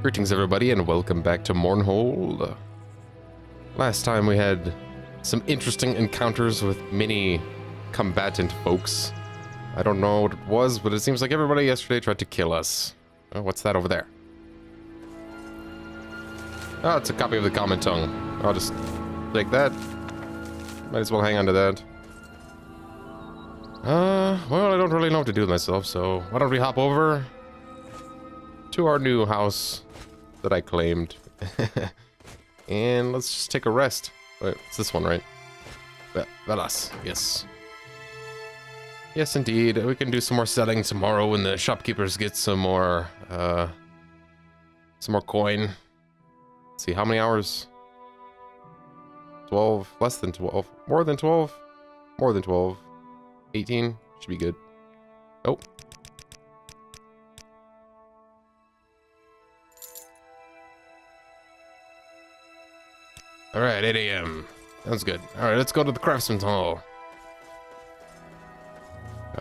Greetings everybody and welcome back to Mournhold. Last time we had some interesting encounters with many combatant folks. I don't know what it was, but it seems like everybody yesterday tried to kill us. Oh, what's that over there? Oh, it's a copy of the Common Tongue. I'll just take that. Might as well hang on to that. Well, I don't really know what to do with myself, so why don't we hop over to our new house that I claimed. And let's just take a rest. Wait, it's this one, right? Velas, yes. Yes, indeed. We can do some more selling tomorrow when the shopkeepers get some more coin. Let's see, how many hours? 12, less than 12, more than 12, more than 12, 18, should be good. Oh. Alright, 8 a.m. Sounds good. Alright, let's go to the Craftsman's Hall.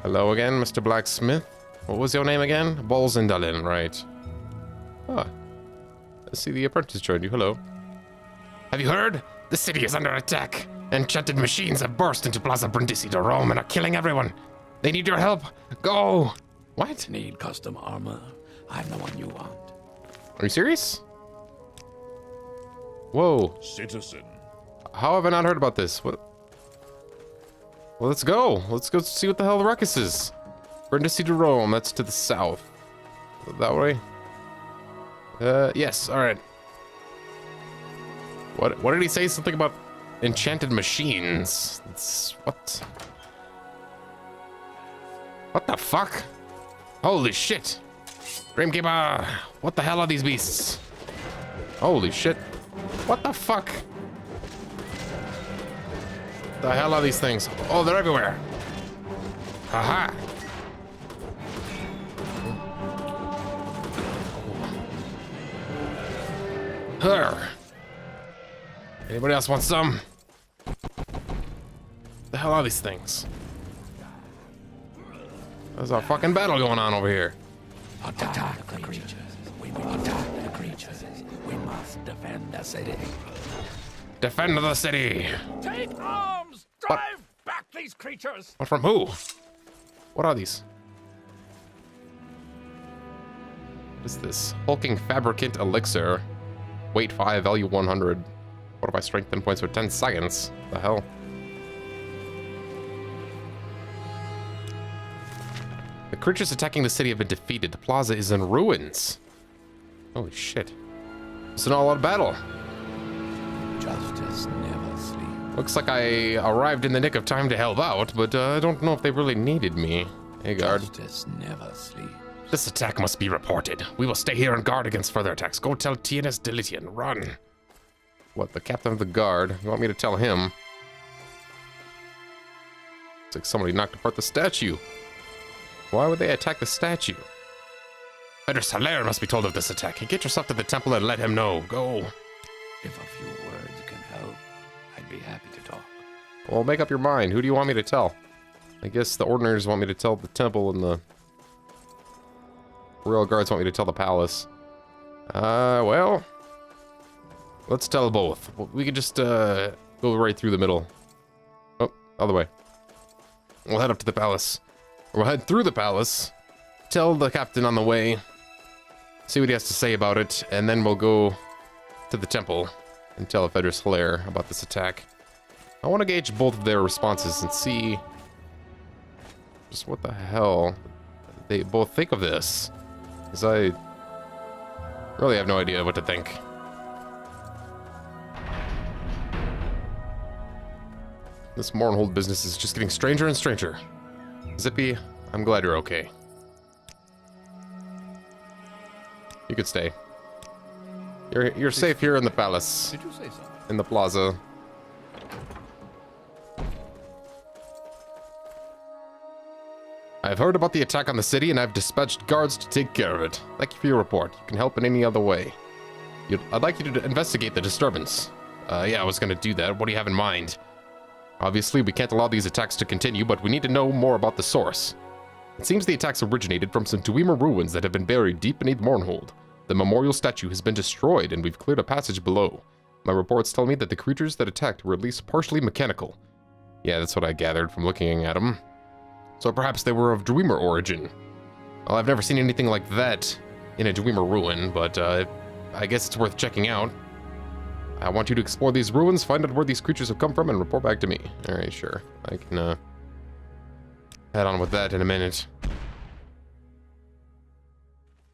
Hello again, Mr. Blacksmith. What was your name again? Bamz-Amschend, right. Ah. Let's see, the apprentice joined you. Hello. Have you heard? The city is under attack. Enchanted machines have burst into Plaza Brindisi Dorom and are killing everyone. They need your help. Go! What? Need custom armor. I'm the one you want. Are you serious? Whoa. Citizen. How have I not heard about this? What? Well, let's go. Let's go see what the hell the ruckus is. Brindisi Dorom, that's to the south. That way? Yes, alright. What did he say? Something about enchanted machines. What? What the fuck? Holy shit. Dreamkeeper, what the hell are these beasts? Holy shit. What the fuck? The hell are these things? Oh, they're everywhere. Haha. Her. Anybody else want some? The hell are these things? There's a fucking battle going on over here. Attack the creatures. We will attack the creatures. We must defend the city. Defend the city. Take arms! Drive back these creatures! What from who? What are these? What is this? Hulking Fabricant Elixir. Weight 5, value 100. What if I strength 10 points for 10 seconds? The hell? The creatures attacking the city have been defeated. The plaza is in ruins. Holy shit. It's an all-out battle. Justice never sleeps. Looks like I arrived in the nick of time to help out, but I don't know if they really needed me. Hey, guard. Justice never sleeps. This attack must be reported. We will stay here and guard against further attacks. Go tell TNS Delitian. Run. What, the captain of the guard? You want me to tell him? It's like somebody knocked apart the statue. Why would they attack the statue? Helseth must be told of this attack. Get yourself to the temple and let him know. Go. If a few words can help, I'd be happy to talk. Well, make up your mind. Who do you want me to tell? I guess the ordiners want me to tell the temple, and the royal guards want me to tell the palace. Well, let's tell both. We could just go right through the middle. Oh, other way. We'll head up to the palace. We'll head through the palace, tell the captain on the way, see what he has to say about it, and then we'll go to the temple and tell Helseth about this attack. I want to gauge both of their responses and see just what the hell they both think of this, because I really have no idea what to think. This Mournhold business is just getting stranger and stranger. Zippy, I'm glad you're okay. You could stay. You're safe here in the palace. Did you say something? In the plaza. I've heard about the attack on the city and I've dispatched guards to take care of it. Thank you for your report. You can help in any other way. I'd like you to investigate the disturbance. Yeah, I was gonna do that. What do you have in mind? Obviously, we can't allow these attacks to continue, but we need to know more about the source. It seems the attacks originated from some Dwemer ruins that have been buried deep beneath Mournhold. The memorial statue has been destroyed, and we've cleared a passage below. My reports tell me that the creatures that attacked were at least partially mechanical. Yeah, that's what I gathered from looking at them. So perhaps they were of Rumour origin. Well, I've never seen anything like that in a Rumour ruin, but I guess it's worth checking out. I want you to explore these ruins, find out where these creatures have come from, and report back to me. Alright, sure. I can head on with that in a minute.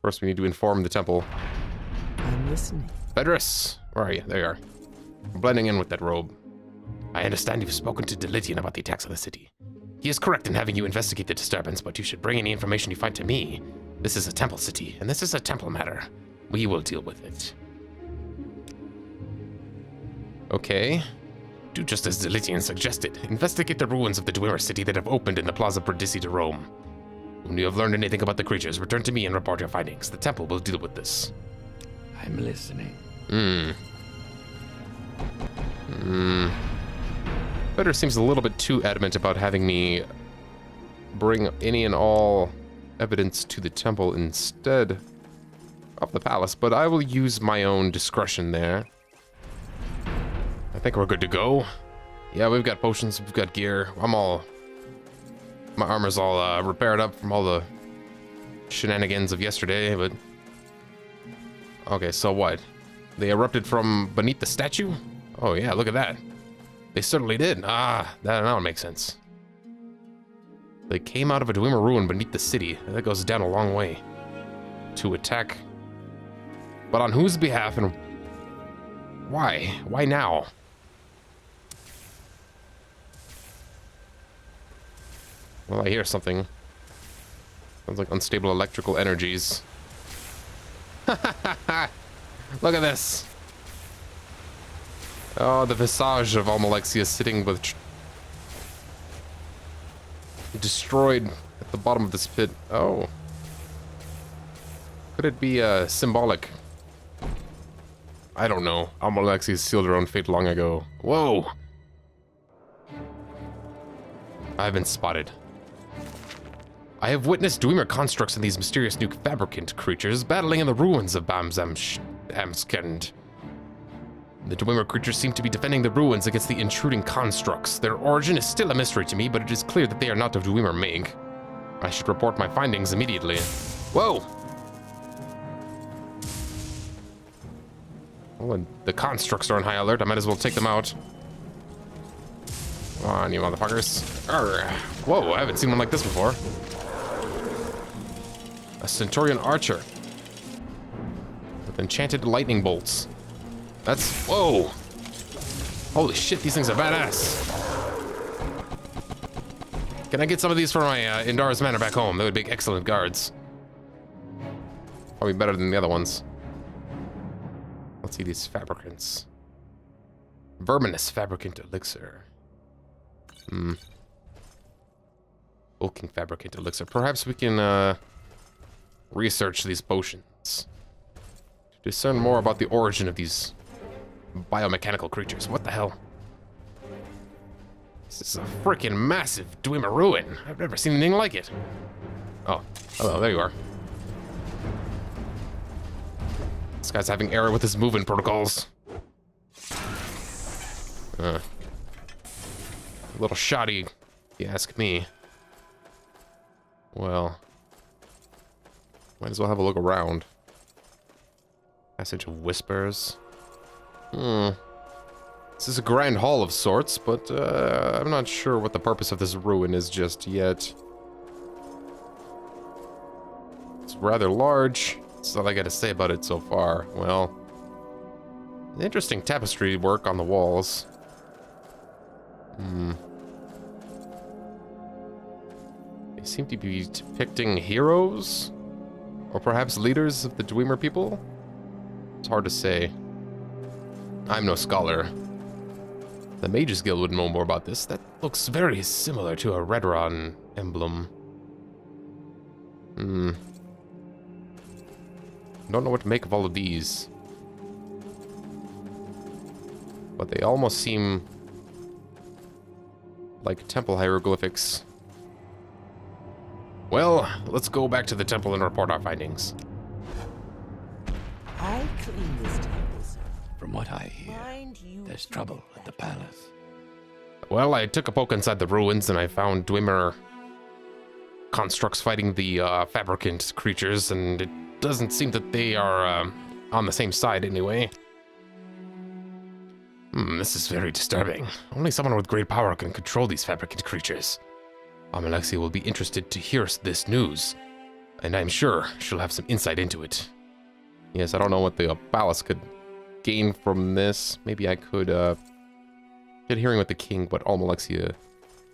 First, we need to inform the temple. I'm listening. Bedris, where are you? There you are. I'm blending in with that robe. I understand you've spoken to Delitian about the attacks on the city. He is correct in having you investigate the disturbance, but you should bring any information you find to me. This is a temple city, and this is a temple matter. We will deal with it. Okay. Do just as Delitian suggested. Investigate the ruins of the Dwemer city that have opened in the Plaza Brindisi Dorom. When you have learned anything about the creatures, return to me and report your findings. The temple will deal with this. I'm listening. Better seems a little bit too adamant about having me bring any and all evidence to the temple instead of the palace, but I will use my own discretion there. I think we're good to go. Yeah, we've got potions, we've got gear. My armor's all repaired up from all the shenanigans of yesterday, but... Okay, so what? They erupted from beneath the statue? Oh yeah, look at that. They certainly did. Ah, that now makes sense. They came out of a Dwemer ruin beneath the city. That goes down a long way. To attack. But on whose behalf and why? Why now? Well, I hear something. Sounds like unstable electrical energies. Look at this. Oh, the visage of Almalexia sitting with destroyed at the bottom of this pit. Oh. Could it be symbolic? I don't know. Almalexia sealed her own fate long ago. Whoa. I've been spotted. I have witnessed Dwemer constructs and these mysterious new fabricant creatures battling in the ruins of Bamz-Amschend. The Dwemer creatures seem to be defending the ruins against the intruding constructs. Their origin is still a mystery to me, but it is clear that they are not of Dwemer make. I should report my findings immediately. Whoa! Well, the constructs are on high alert. I might as well take them out. Come on, you motherfuckers. Arrgh. Whoa, I haven't seen one like this before. A Centaurian archer. With enchanted lightning bolts. That's... Whoa! Holy shit, these things are badass. Can I get some of these for my Indara's Manor back home? They would make excellent guards. Probably better than the other ones. Let's see these fabricants. Verminous fabricant elixir. Bulking fabricant elixir. Perhaps we can research these potions to discern more about the origin of these biomechanical creatures. What the hell? This is a freaking massive Dwemer ruin. I've never seen anything like it. Oh, hello, there you are. This guy's having error with his movement protocols. A little shoddy, if you ask me. Well, might as well have a look around. Passage of Whispers. This is a grand hall of sorts, but I'm not sure what the purpose of this ruin is just yet. It's rather large. That's all I got to say about it so far. Well, interesting tapestry work on the walls. They seem to be depicting heroes? Or perhaps leaders of the Dwemer people? It's hard to say. I'm no scholar. The Mages Guild would know more about this. That looks very similar to a Redron emblem. Don't know what to make of all of these. But they almost seem like temple hieroglyphics. Well, let's go back to the temple and report our findings. clean this table, sir. From what I hear, Mind you, there's trouble at the palace. Well, I took a poke inside the ruins and I found Dwemer constructs fighting the fabricant creatures, and it doesn't seem that they are on the same side anyway. This is very disturbing. Only someone with great power can control these fabricant creatures. Almalexia will be interested to hear this news, and I'm sure she'll have some insight into it. Yes, I don't know what the palace could gain from this. Maybe I could get a hearing with the king, but Almalexia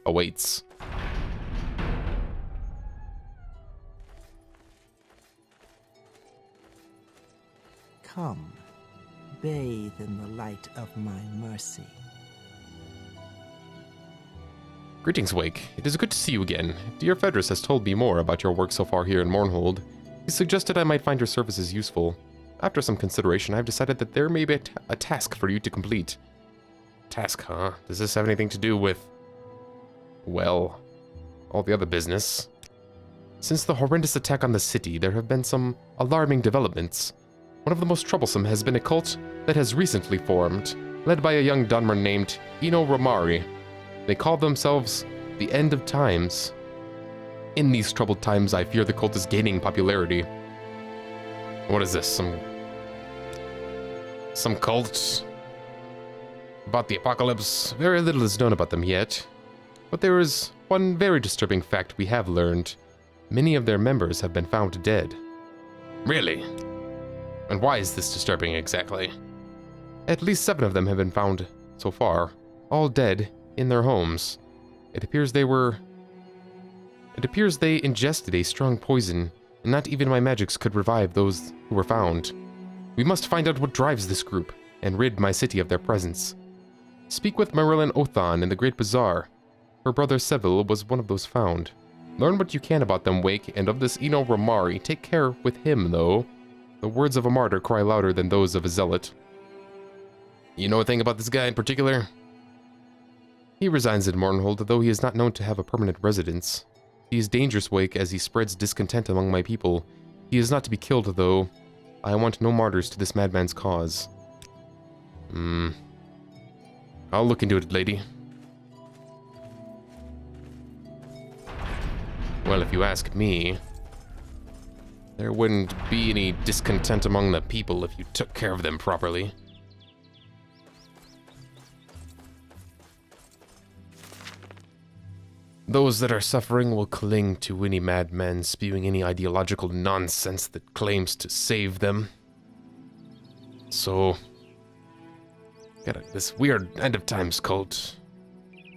awaits. Come, bathe in the light of my mercy. Greetings, Wake. It is good to see you again. Dear Fedris has told me more about your work so far here in Mournhold. He suggested I might find your services useful. After some consideration, I've decided that there may be a task for you to complete. Task, huh? Does this have anything to do with, well, all the other business? Since the horrendous attack on the city, there have been some alarming developments. One of the most troublesome has been a cult that has recently formed, led by a young Dunmer named Rumour. They call themselves the End of Times. In these troubled times, I fear the cult is gaining popularity. What is this? Some cult about the apocalypse? Very little is known about them yet. But there is one very disturbing fact we have learned. Many of their members have been found dead. Really? And why is this disturbing exactly? At least 7 of them have been found so far, all dead in their homes. It appears they ingested a strong poison, and not even my magics could revive those who were found. We must find out what drives this group, and rid my city of their presence. Speak with Marilyn Othan in the Great Bazaar. Her brother Seville was one of those found. Learn what you can about them, Wake, and of this Rumour. Take care with him, though. The words of a martyr cry louder than those of a zealot. You know a thing about this guy in particular? He resides in Mournhold, though he is not known to have a permanent residence. He is dangerous, Wake, as he spreads discontent among my people. He is not to be killed, though. I want no martyrs to this madman's cause. I'll look into it, lady. Well, if you ask me, there wouldn't be any discontent among the people if you took care of them properly. Those that are suffering will cling to any madman spewing any ideological nonsense that claims to save them. So, got this weird End of Times cult.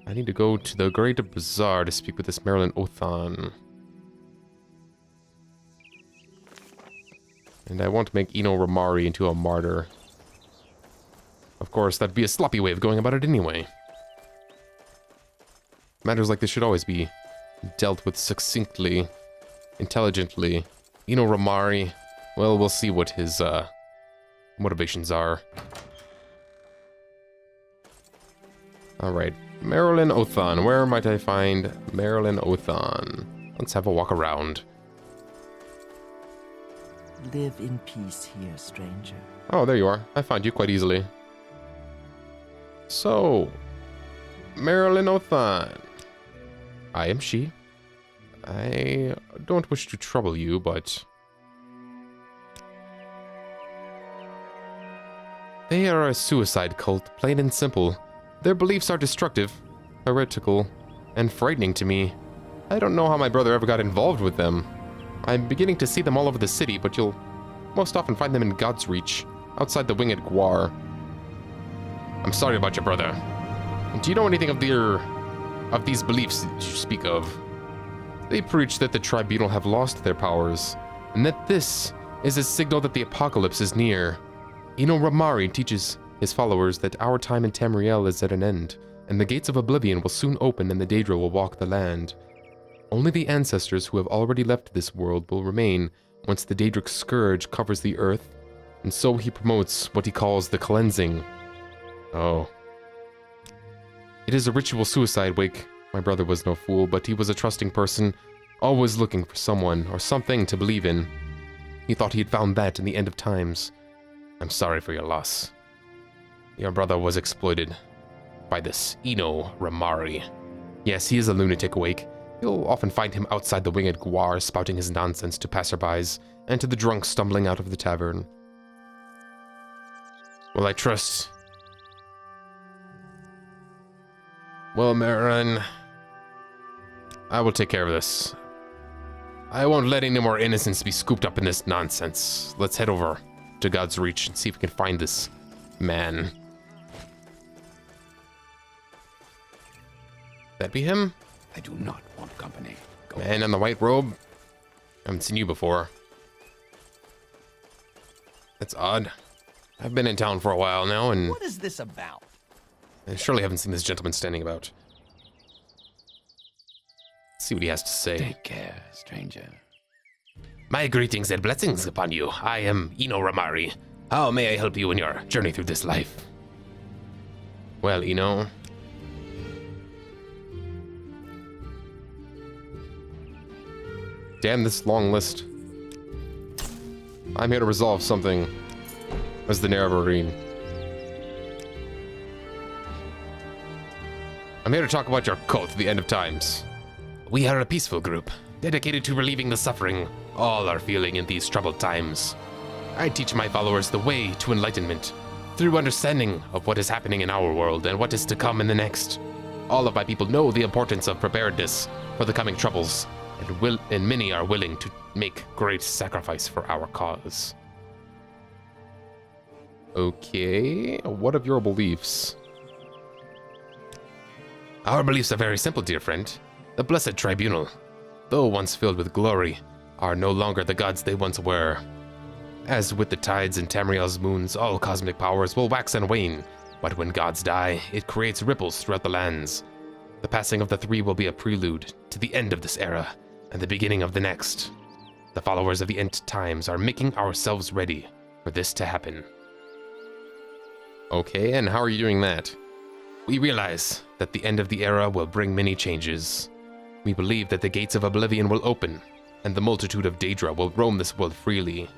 I need to go to the Great Bazaar to speak with this Marilyn Othan. And I won't make Rumour into a martyr. Of course, that'd be a sloppy way of going about it anyway. Matters like this should always be dealt with succinctly, intelligently. Rumour, well, we'll see what his motivations are. Alright, Marilyn Othan. Where might I find Marilyn Othan? Let's have a walk around. Live in peace here, stranger. Oh, there you are. I found you quite easily. So, Marilyn Othan. I am she. I don't wish to trouble you, but they are a suicide cult, plain and simple. Their beliefs are destructive, heretical, and frightening to me. I don't know how my brother ever got involved with them. I'm beginning to see them all over the city, but you'll most often find them in God's Reach, outside the wing at Gwar. I'm sorry about your brother. Do you know anything of these beliefs that you speak of? They preach that the Tribunal have lost their powers, and that this is a signal that the apocalypse is near. Rumour teaches his followers that our time in Tamriel is at an end, and the gates of oblivion will soon open and the Daedra will walk the land. Only the ancestors who have already left this world will remain once the Daedric scourge covers the earth, and so he promotes what he calls the cleansing. Oh. It is a ritual suicide, Wake. My brother was no fool, but he was a trusting person, always looking for someone or something to believe in. He thought he had found that in the End of Times. I'm sorry for your loss. Your brother was exploited by this Ino Ramari. Yes, he is a lunatic awake. You'll often find him outside the winged Gwar spouting his nonsense to passerbys and to the drunk stumbling out of the tavern. Well, I trust... Well, Marin, I will take care of this. I won't let any more innocents be scooped up in this nonsense. Let's head over to God's Reach and see if we can find this man. That be him? I do not want company. Go. Man in the white robe? I haven't seen you before. That's odd. I've been in town for a while now, and What is this about? I surely haven't seen this gentleman standing about. Let's see what he has to say. Take care, stranger. My greetings and blessings upon you. I am Ino Ramari. How may I help you in your journey through this life? Well, Ino... Damn this long list. I'm here to resolve something as the Nerevarine. I'm here to talk about your cult, the end of times. We are a peaceful group, dedicated to relieving the suffering all are feeling in these troubled times. I teach my followers the way to enlightenment, through understanding of what is happening in our world and what is to come in the next. All of my people know the importance of preparedness for the coming troubles, and many are willing to make great sacrifice for our cause. Okay, what of your beliefs? Our beliefs are very simple, dear friend. The Blessed Tribunal, though once filled with glory, are no longer the gods they once were. As with the tides and Tamriel's moons, all cosmic powers will wax and wane, but when gods die, it creates ripples throughout the lands. The passing of the three will be a prelude to the end of this era, and the beginning of the next. The followers of the end times are making ourselves ready for this to happen. Okay, and how are you doing that? We realize that the end of the era will bring many changes. We believe that the gates of oblivion will open, and the multitude of Daedra will roam this world freely.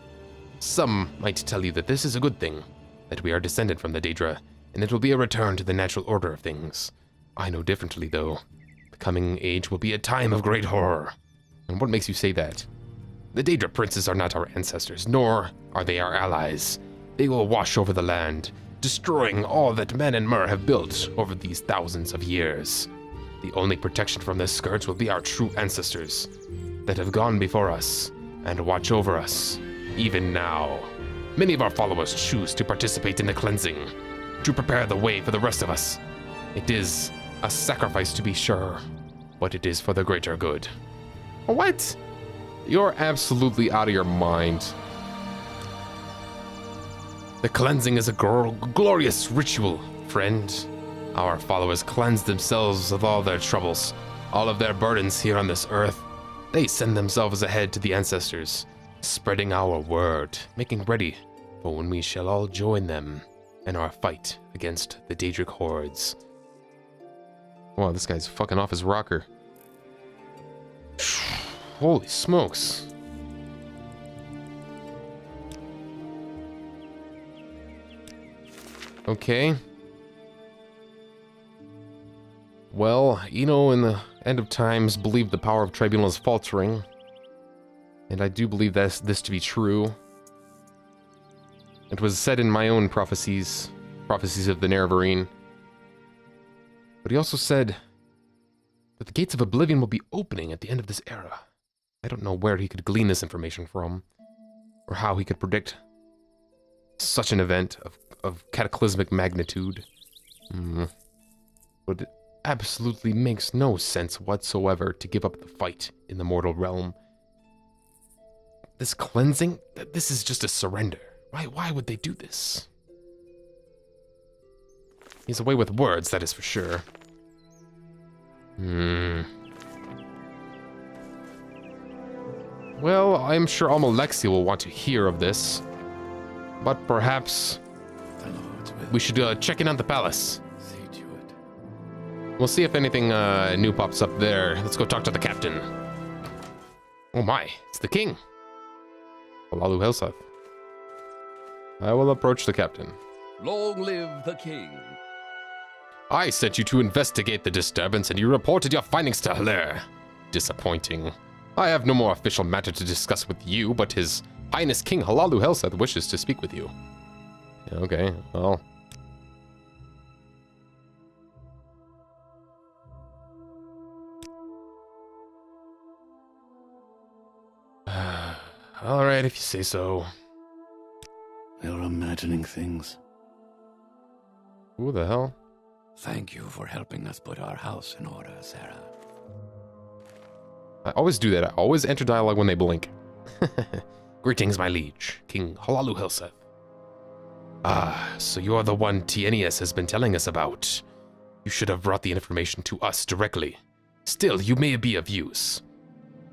Some might tell you that this is a good thing, that we are descended from the Daedra, and it will be a return to the natural order of things. I know differently, though. The coming age will be a time of great horror. And what makes you say that? The Daedra princes are not our ancestors, nor are they our allies. They will wash over the land, destroying all that men and Mer have built over these thousands of years. The only protection from this scourge will be our true ancestors that have gone before us and watch over us, even now. Many of our followers choose to participate in the cleansing, to prepare the way for the rest of us. It is a sacrifice, to be sure, but it is for the greater good. What? You're absolutely out of your mind. The cleansing is a glorious ritual, friend. Our followers cleanse themselves of all their troubles, all of their burdens here on this earth. They send themselves ahead to the ancestors, spreading our word, making ready for when we shall all join them in our fight against the Daedric hordes. Wow, this guy's fucking off his rocker. Holy smokes. Okay. Well, in the end of times, believe the power of Tribunal is faltering. And I do believe this to be true. It was said in my own prophecies of the Nerevarine. But he also said that the gates of oblivion will be opening at the end of this era. I don't know where he could glean this information from, or how he could predict such an event of cataclysmic magnitude. But it absolutely makes no sense whatsoever to give up the fight in the mortal realm. This cleansing, this is just a surrender. Why would they do this? He's away with words, that is for sure. Well, I'm sure Almalexia will want to hear of this. But perhaps we should check in on the palace. See to it. We'll see if anything new pops up there. Let's go talk to the captain. Oh my, it's the king. Helseth. I will approach the captain. Long live the king. I sent you to investigate the disturbance, and you reported your findings to Helseth. Disappointing. I have no more official matter to discuss with you, but His Highness King Helseth wishes to speak with you. Okay, well. Alright, if you say so. You're imagining things. Who the hell? Thank you for helping us put our house in order, Sarah. I always do that. I always enter dialogue when they blink. Greetings, my liege, King Helseth. Ah, so you're the one TNES has been telling us about. You should have brought the information to us directly. Still, you may be of use.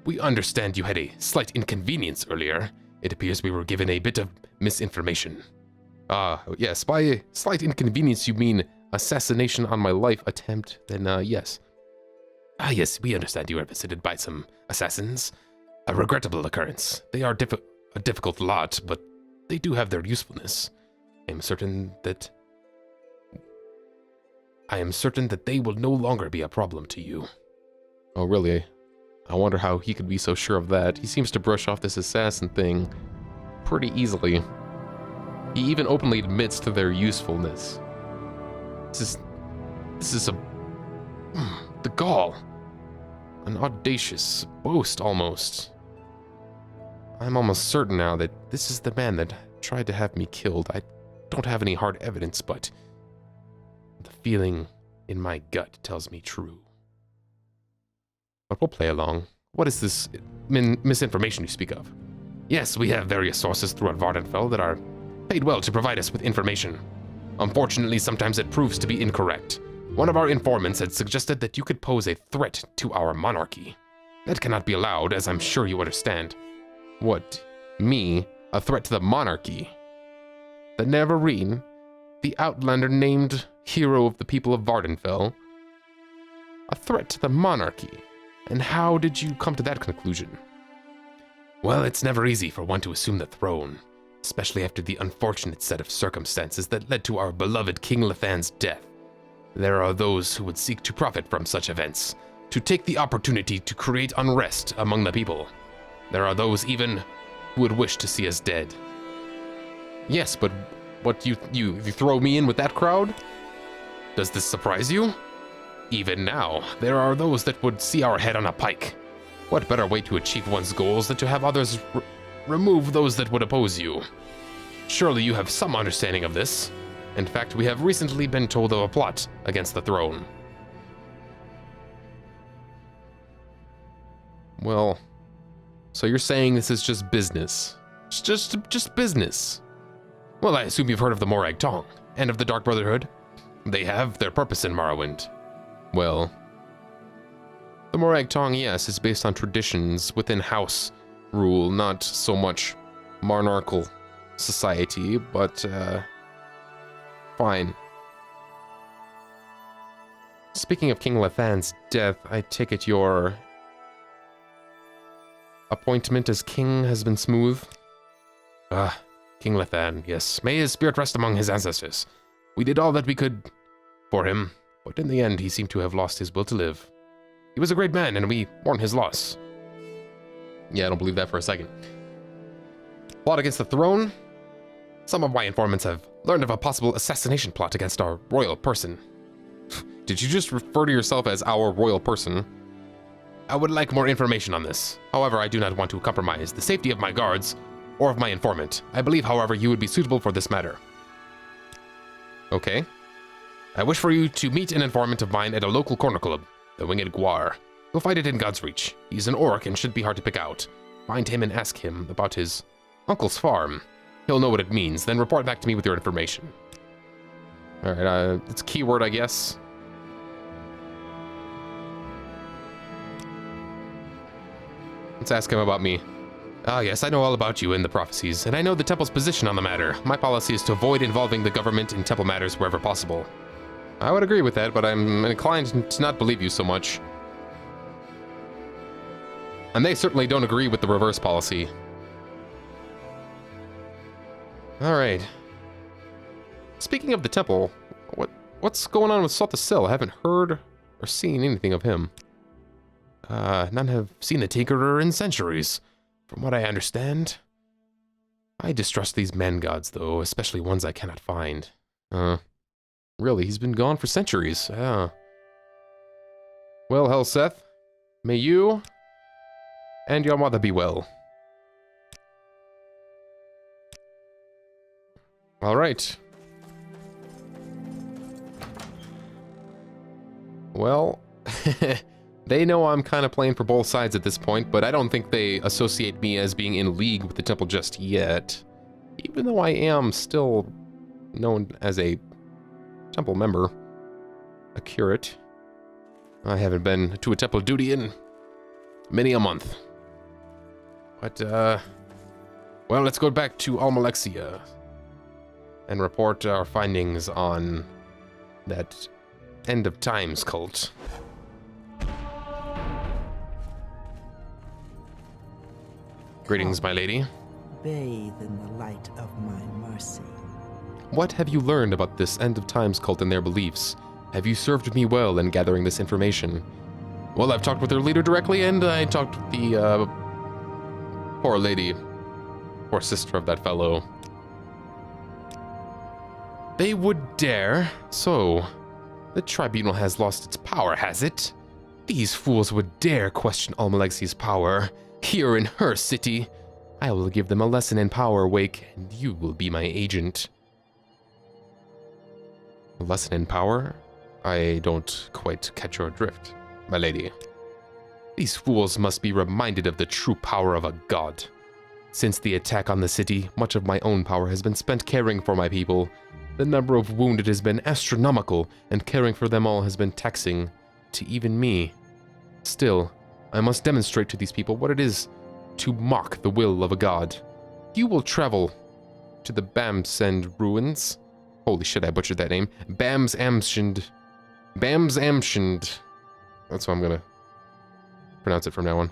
We understand you had a slight inconvenience earlier. It appears we were given a bit of misinformation. Yes, by a slight inconvenience you mean assassination on my life attempt, then yes. Yes, we understand you were visited by some assassins. A regrettable occurrence. They are a difficult lot, but they do have their usefulness. I am certain that they will no longer be a problem to you. Oh, really? I wonder how he could be so sure of that. He seems to brush off this assassin thing pretty easily. He even openly admits to their usefulness. This is the gall. An audacious boast, almost. I'm almost certain now that this is the man that tried to have me killed. I don't have any hard evidence, but the feeling in my gut tells me true. But we'll play along. What is this misinformation you speak of? Yes, we have various sources throughout Vvardenfell that are paid well to provide us with information. Unfortunately, sometimes it proves to be incorrect. One of our informants had suggested that you could pose a threat to our monarchy. That cannot be allowed, as I'm sure you understand. What? Me? A threat to the monarchy? The Neverine? The Outlander named hero of the people of Vvardenfell? A threat to the monarchy? And how did you come to that conclusion? Well, it's never easy for one to assume the throne, especially after the unfortunate set of circumstances that led to our beloved King LeFemm's death. There are those who would seek to profit from such events, to take the opportunity to create unrest among the people. There are those even who would wish to see us dead. Yes, but what, you throw me in with that crowd? Does this surprise you? Even now, there are those that would see our head on a pike. What better way to achieve one's goals than to have others remove those that would oppose you? Surely you have some understanding of this. In fact, we have recently been told of a plot against the throne. Well, so you're saying this is just business? Just business? Well, I assume you've heard of the Morag and of the Dark Brotherhood. They have their purpose in Morrowind. Well, the Morag, yes, is based on traditions within house rule, not so much monarchical society, but, fine. Speaking of King LeFemm's death, I take it your appointment as king has been smooth? King LeFemm, yes. May his spirit rest among his ancestors. We did all that we could for him, but in the end he seemed to have lost his will to live. He was a great man, and we mourn his loss. Yeah, I don't believe that for a second. Plot against the throne? Some of my informants have learned of a possible assassination plot against our royal person. Did you just refer to yourself as our royal person? I would like more information on this. However, I do not want to compromise the safety of my guards or of my informant. I believe, however, you would be suitable for this matter. Okay. I wish for you to meet an informant of mine at a local corner club, the Winged Gwar. You'll find it in God's Reach. He's an orc and should be hard to pick out. Find him and ask him about his uncle's farm. He'll know what it means, then report back to me with your information. Alright, it's a keyword, I guess. Let's ask him about me. Ah, yes, I know all about you and the prophecies, and I know the temple's position on the matter. My policy is to avoid involving the government in temple matters wherever possible. I would agree with that, but I'm inclined to not believe you so much. And they certainly don't agree with the reverse policy. Alright, Speaking of the temple, what's going on with Solstheim? I haven't heard or seen anything of him. None have seen the Tinkerer in centuries, from what I understand. I distrust these man gods, though, especially ones I cannot find. Really, he's been gone for centuries. Well, Helseth, may you and your mother be well. All right. Well, they know I'm kind of playing for both sides at this point, but I don't think they associate me as being in league with the temple just yet. Even though I am still known as a temple member, a curate. I haven't been to a temple duty in many a month. But, well, let's go back to Almalexia and report our findings on that End of Times cult. Greetings, my lady. Bathe in the light of my mercy. What have you learned about this End of Times cult and their beliefs? Have you served me well in gathering this information? Well, I've talked with their leader directly, and I talked with the, poor lady, poor sister of that fellow. They would dare? So, the Tribunal has lost its power, has it? These fools would dare question Almalexia's power. Here in her city, I will give them a lesson in power, Wake, and you will be my agent. A lesson in power? I don't quite catch your drift, my lady. These fools must be reminded of the true power of a god. Since the attack on the city, much of my own power has been spent caring for my people. The number of wounded has been astronomical, and caring for them all has been taxing to even me. Still, I must demonstrate to these people what it is to mock the will of a god. You will travel to the Bamz-Amschend ruins. Holy shit, I butchered that name. Bamz-Amschend. Bamz-Amschend. That's how I'm gonna pronounce it from now on.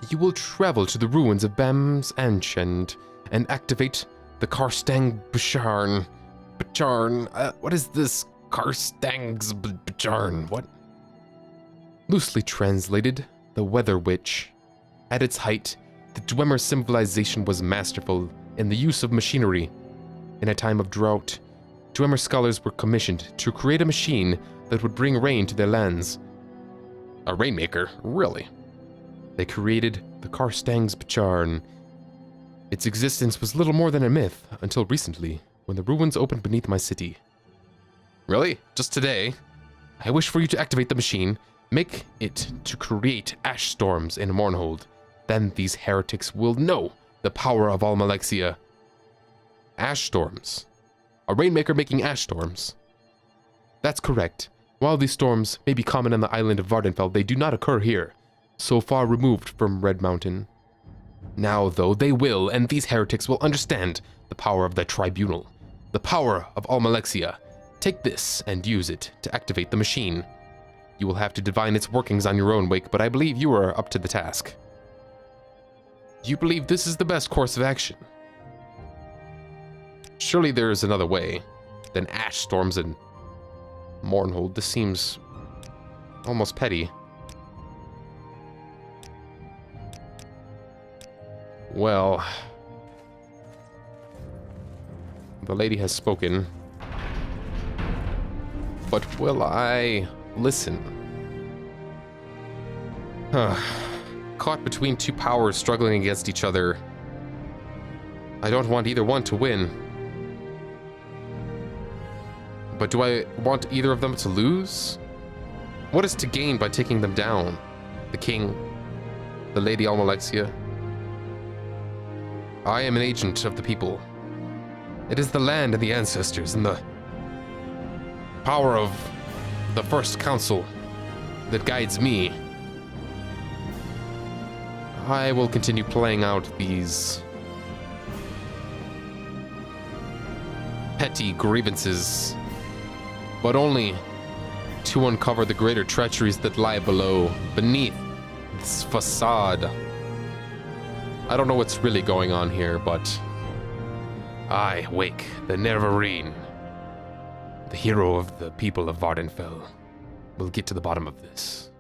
You will travel to the ruins of Bamz-Amschend and activate the Karstang-Bacharn. What is this? Karstang's-Bacharn. What? Loosely translated, the Weather Witch. At its height, the Dwemer civilization was masterful in the use of machinery. In a time of drought, Dwemer scholars were commissioned to create a machine that would bring rain to their lands. A rainmaker? Really? They created the Karstang's-Bacharn. Its existence was little more than a myth until recently, when the ruins opened beneath my city. Really? Just today? I wish for you to activate the machine. Make it to create ash storms in Mournhold. Then these heretics will know the power of Almalexia. Ash storms. A rainmaker making ash storms. That's correct. While these storms may be common on the island of Vardenfell, they do not occur here, so far removed from Red Mountain. Now, though, they will, and these heretics will understand the power of the Tribunal. The power of Almalexia. Take this and use it to activate the machine. You will have to divine its workings on your own, Wake, but I believe you are up to the task. You believe this is the best course of action? Surely there is another way than ash storms and Mournhold. This seems almost petty. Well, the lady has spoken, but will I listen? Caught between two powers struggling against each other. I don't want either one to win. But do I want either of them to lose? What is to gain by taking them down? The king? The Lady Almalexia? I am an agent of the people. It is the land and the ancestors and the power of the First Council that guides me. I will continue playing out these petty grievances, but only to uncover the greater treacheries that lie below, beneath this facade. I don't know what's really going on here, but I, Wake, the Neverine, the hero of the people of Vardenfell, will get to the bottom of this.